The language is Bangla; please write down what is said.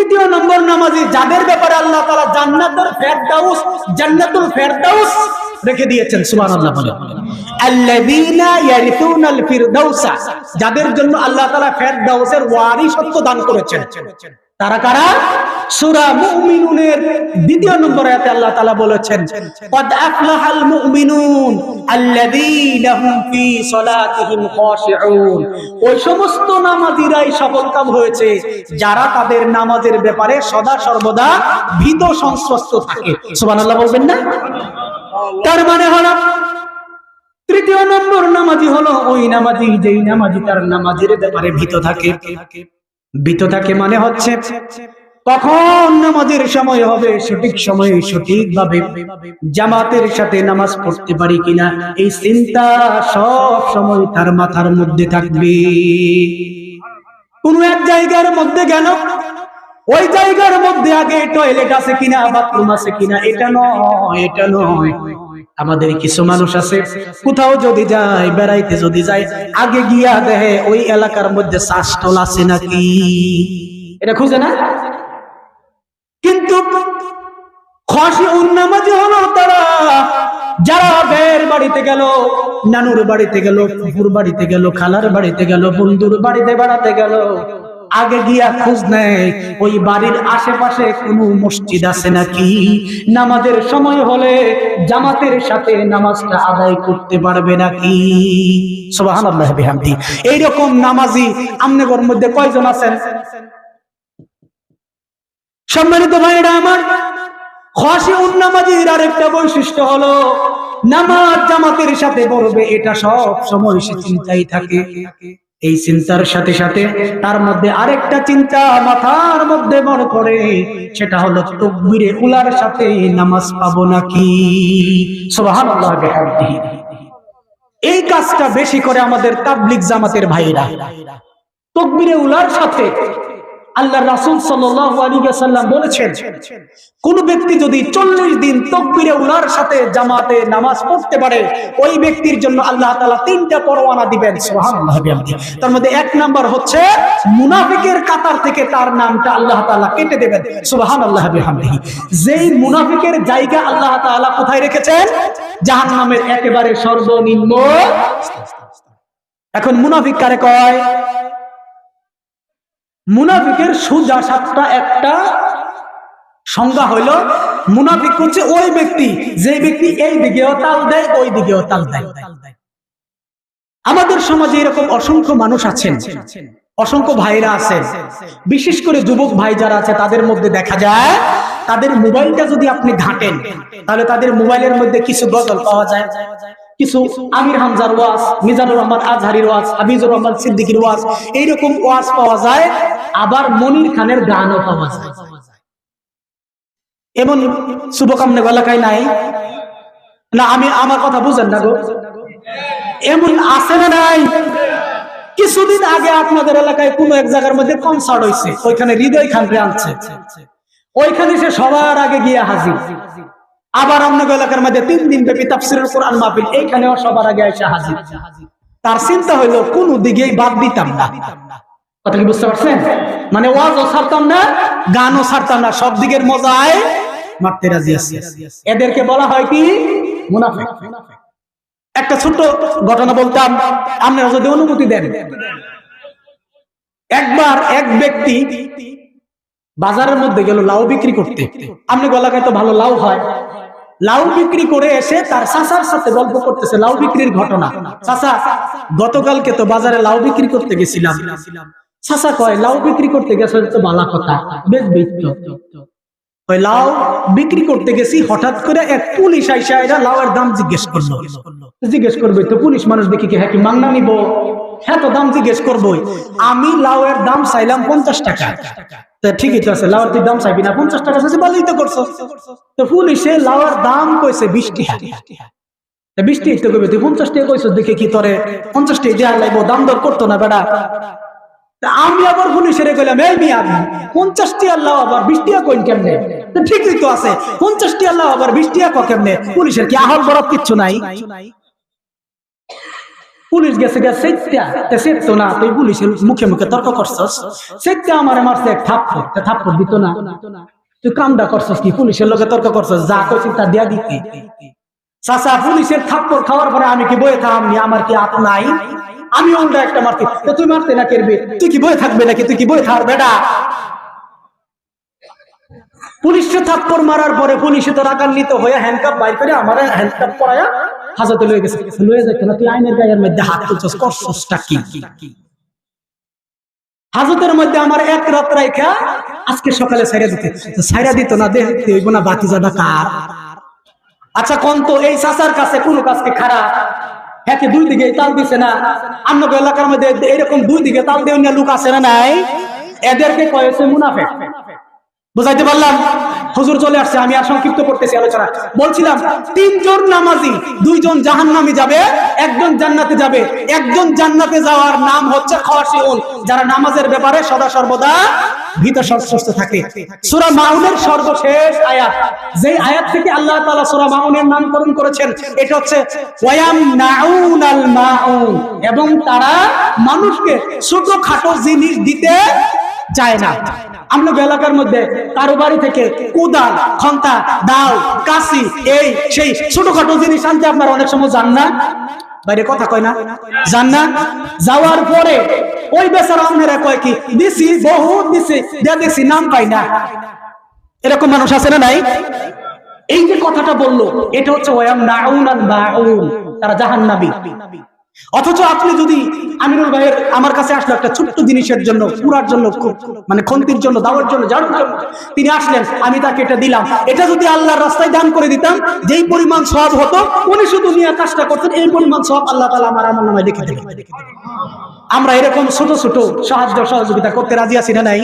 তৃতীয় নম্বর নামাজি যাদের ব্যাপারে আল্লাহ তাআলা জান্নাতুল ফেরদাউস রেখে দিয়েছেন, সুবহানাল্লাহ বলেন। আল্লাযীনা ইয়ারিসুনাল ফিরদাউসা, যাদের জন্য আল্লাহ তাআলা ফেরদাউসের ওয়ারিসত্ব দান করেছেন। তারা কারা? সূরা মুমিনুনের 2 নম্বর আয়াতে আল্লাহ তাআলা বলেছেন, ক্বাদ আফলাহাল মুমিনুন আল্লাযীনা হুম ফি সালাতিহিম খাশিউন। ওই সমস্ত নামাজীরাই সফলকাম হয়েছে যারা তাদের নামাজের ব্যাপারে সদা সর্বদা ভীত সংস্পষ্ট থাকে। সুবহানাল্লাহ বলবেন না? তার মানে হলো তৃতীয় নম্বর নামাজি হলো ওই নামাজি যেই নামাজি তার নামাজের ব্যাপারে ভীত থাকে। ভীত থাকে মানে হচ্ছে কখন নামাজের সময় হবে, সঠিক সময়ে সঠিকভাবে জামাতের সাথে নামাজ পড়তে পারি কিনা, এই চিন্তা সব সময় তার মাথার মধ্যে থাকবে। কোন এক জায়গার মধ্যে গেল, ওই জায়গার মধ্যে আগে টয়লেট আছে কিনা, বাথরুম আছে কিনা, এটা নয়। আমাদের কিছু মানুষ আছে কোথাও যদি যায়, বেড়াইতে যদি যায়, আগে গিয়া দেখে ওই এলাকার মধ্যে শ্বাসটল আছে নাকি, এটা খুঁজে না। কিন্তু খাশিউন নামাজি হলো তারা যারা বের বাড়িতে গেল, নানুর বাড়িতে গেল, ফুফুর বাড়িতে গেল, খালার বাড়িতে গেল, বন্ধুর বাড়িতে বেড়াতে গেল, আগে গিয়া খোঁজ নেয় ওই বাড়ির আশেপাশে কোনো মসজিদ আছে নাকি, নামাজের সময় হলে জামাতের সাথে নামাজটা আদায় করতে পারবে নাকি। সুবহানাল্লাহ বিহামদি। এইরকম নামাজি আমনেগর মধ্যে কয়জন আছেন? সম্মানিত ভাইরা আমার, খাশিউন নামাজীর আরেকটা বৈশিষ্ট্য হলো নামাজ জামাতের সাথে পড়বে, এটা সব সময় সে চিন্তাই থাকে। এই চিন্তার সাথে সাথে তার মধ্যে আরেকটা চিন্তা মাথার মধ্যে বড় করে, সেটা হলো তাকবীরে উলার সাথে নামাজ পাবো নাকি। সুবহানাল্লাহ বিহামদিহি। এই কাজটা বেশি করে আমাদের তাবলীগ জামাতের ভাইরা। তাকবীরে উলার সাথে আল্লাহর রাসূল সাল্লাল্লাহু আলাইহি ওয়াসাল্লাম বলেছেন, কোন ব্যক্তি যদি 40 দিন তাকবীরে উলার সাথে জামাতে নামাজ পড়তে পারে, ওই ব্যক্তির জন্য আল্লাহ তাআলা 3টা পরোয়ানা দিবেন। সুবহানাল্লাহ বিহামদিহি। তার মধ্যে 1 নাম্বার হচ্ছে মুনাফিকের কাতার থেকে তার নামটা আল্লাহ তাআলা কেটে দেবেন। সুবহানাল্লাহ বিহামদিহি। যেই মুনাফিকের জায়গা আল্লাহ তাআলা কোথায় রেখেছেন? জাহান্নামের একেবারে সর্বনিম্ন। এখন মুনাফিক কারে কয়? মুনাফিকের সোজা সাতটা একটা সংজ্ঞা হইল, মুনাফিক হচ্ছে ওই ব্যক্তি যে ব্যক্তি এই দিকেও তাল দেয়, ওই দিকেও তাল দেয়। আমাদের সমাজে এরকম অসংখ্য মানুষ আছেন, অসংখ্য ভাইরা আছেন, বিশেষ করে যুবক ভাই যারা আছে তাদের মধ্যে দেখা যায় তাদের মোবাইলটা যদি আপনি ঘাটেন তাহলে তাদের মোবাইলের মধ্যে কিছু গজল পাওয়া যায়, কিছু আমির হামজার ওয়াজ, মিজানুর রহমান আজহারির ওয়াজ, হাফিজুর রহমান সিদ্দিকীর ওয়াজ, এইরকম ওয়াজ পাওয়া যায়। আবার মনির খানের গানও পাওয়া যায়। এমন শুভকামনা এলাকায় নাই না? আমি আমার কথা বুঝেন না গো? এমন আছে না নাই? কিছুদিন আগে আপনাদের এলাকায় কোন এক জায়গার মধ্যে কনসার্ট হয়েছে, ওইখানে হৃদয় খানরে আনছে, ওইখানে সে সবার আগে গিয়ে হাজির। আবার আপনাদের এলাকার মধ্যে 3 দিন ব্যাপী তাফসীরুল কোরআন মাহফিল, এইখানেও সবার আগে এসে হাজির। তার চিন্তা হইলো কোন দিকেই বাদ দিতাম না। কথা কি বুঝতে পারছেন? মানে ওয়াজও ছাড়তাম না, গানও ছাড়তাম না, সব দিকের মজায় মারতে রাজি আছি। এদেরকে বলা হয় কি? মুনাফিক। একটা ছোট ঘটনা বলতাম, আপনারা যদি অনুমতি দেন। একবার এক ব্যক্তি বাজারের মধ্যে গেল লাউ বিক্রি করতে। আপনি এলাকায় তো ভালো লাউ হয়। লাউ বিক্রি করে এসে তার চাচার সাথে গল্প করতেছে লাউ বিক্রির ঘটনা। চাচা, গতকালকে তো বাজারে লাউ বিক্রি করতে গেছিলাম। চাচা কয়, লাউ বিক্রি করতে গেছে তো ভালো কথা, বেশ বিক্রি। ওই লাউ বিক্রি করতে গেছি, হঠাৎ করে এক পুলিশ আইসা এরা লাউয়ের দাম জিজ্ঞেস করলো। জিজ্ঞেস করবে তো, পুলিশ মানুষ দেখি কি হ্যাঁ কি মাংনা নিব? হ্যাঁ, তো দাম জিজ্ঞেস করবোই। আমি লাউয়ের দাম চাইলাম 50 টাকা। ঠিকই তো আছে, লাউয়ের তুই দাম চাইবি না, 50 টাকা চাইছে, ভালোই তো করছো। তো পুলিশে লাউয়ের দাম কইছে 20 টাকা। 20 টাকা তো কইবে, তুই 50 টাকা কইছো, দেখে কি তোরে 50 টাকা দেয়া লাগবো? দাম দর করতো না বেটা। আমি আবার পুলিশের কইলাম, এই মিয়া 50 টাকা লাউ আবার 20 টাকা কইন কেমনে? ঠিকই তো আছে, 50 টাকা লাউ আবার 20 টাকা কেমনে? পুলিশের কি আহল বরফ কিচ্ছু নাই? পুলিশ গেছে সেটতো না, তুই পুলিশের মুখে মুখে তর্ক করছস, সেটতে আমার মারছে এক থাপ্পড় দিত না, তুই কামটা করছস কি, পুলিশের লোকে তর্ক করছস, যা কইছিস তা দিয়া দিতে। চাচা পুলিশের থাপ্পড় খাওয়ার পরে আমি কি বয়ে থামনি, আমার কি হাত নাই, আমি উল্টা একটা মারছি, তুই মারতে না কেরবে, তুই কি বয়ে থাকবে নাকি, তুই কি বয়ে থাক বেটা। পুলিশে থাপ্পড় মারার পরে পুলিশে তো রাগান্বিত হয়ে হ্যান্ডকাপ বাইর করে আমার হ্যান্ডকাপ পরায়া হাজতে লয়ে গেছে, লয়ে যাইতো না, তুই আইনের গায়ের মধ্যে হাত তুলছস, করছসটা কি। হাজতের মধ্যে আমার এক রাত রাইখা আজকে সকালে ছাইরা দিত না, দেখতে হইব না বাতিজাটা কার। আচ্ছা কোন তো এই চাচার কাছে কোন কাজকে খারাপ, হ্যাঁ দুই দিকে তাল দিছে না, অন্য এলাকার মধ্যে এরকম দুই দিকে তাল দেওয়া লোক আছে না নাই, এদেরকে কয়েছে মুনাফিক। বুঝাইতে পারলাম? হুজুর চলে আসছে, আমি আর সংক্ষিপ্ত করতেছি আলোচনা। বলছিলাম তিনজন নামাজি, দুইজন জাহান্নামে যাবে, একজন জান্নাতে যাবে। একজন জান্নাতে যাওয়ার নাম হচ্ছে খাশিউন, যারা নামাজের ব্যাপারে সদা সর্বদা ভীত সন্ত্রস্ত থাকে। সূরা মাউনের সর্বশেষ আয়াত, যেই আয়াত থেকে আল্লাহ তাআলা সূরা মাউনের নামকরণ করেছেন, এটা হচ্ছে ওয়ায়ামনাউনাল মাউন, এবং তারা মানুষকে ছোটখাটো জিনিস দিতে চায় না। আমরা এলাকার মধ্যে কারো বাড়ি থেকে কোদাল, খন্তা, দাও, কাশি, এই সেই ছোটখাটো জিনিস আনতে আপনারা অনেক সময় যান না, বাইরে কথা কয় না, যান না। যাওয়ার পরে ওই বেচারা আপনারা কয় কি দিছি, বহুত দিছি, দেখছি নাম পাই না। এরকম মানুষ আছে না নাই? এই যে কথাটা বললো, এটা হচ্ছে ওয়ায়ামনাউনাল মাউন, তারা জাহান্নামী। অথচ আপনি যদি আমিনুল ভাইয়ের আমার কাছে আসলো একটা ছোট্ট জিনিসের জন্য, পুরার জন্য, মানে খন্তির জন্য, দাওয়ার জন্য, ঝাড়ুর জন্য, তিনি আসলেন, আমি তাকে এটা দিলাম, এটা যদি আল্লাহর রাস্তায় দান করে দিতাম, যেই পরিমাণ সওয়াব হতো, উনি শুধু নিয়ে কাজটা করতেন, এই পরিমাণ সওয়াব আল্লাহ তাআলা আমার আমলনামায় লিখে দিলেন। আমরা এরকম ছোট ছোট সাহায্য সহযোগিতা করতে রাজি আছি না নাই?